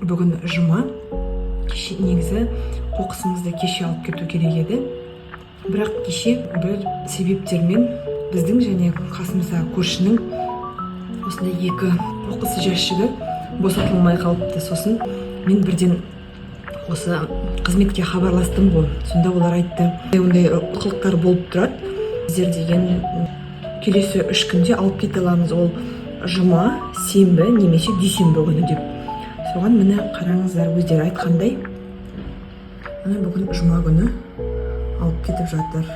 Бүгін жұма, кеше негізі қоқысымызды кеше алып кету керек еді. Бірақ кеше бір себептермен біздің және қасымыздағы көршінің осындай екі қоқыс жәшігі босатылмай қалыпты. Сосын мен бірден осы қызметке хабарластым ғой. Сонда олар айтты, ондай қылықтар болып тұрады. Сіздер деген келесі 3 күнде алып кете аламыз. Ол жұма, сенбі немесе дүйсенбі күні деп. Соған міне қараңыздар, өздері айтқандай, бүгін жұма күні алып кетіп жатыр.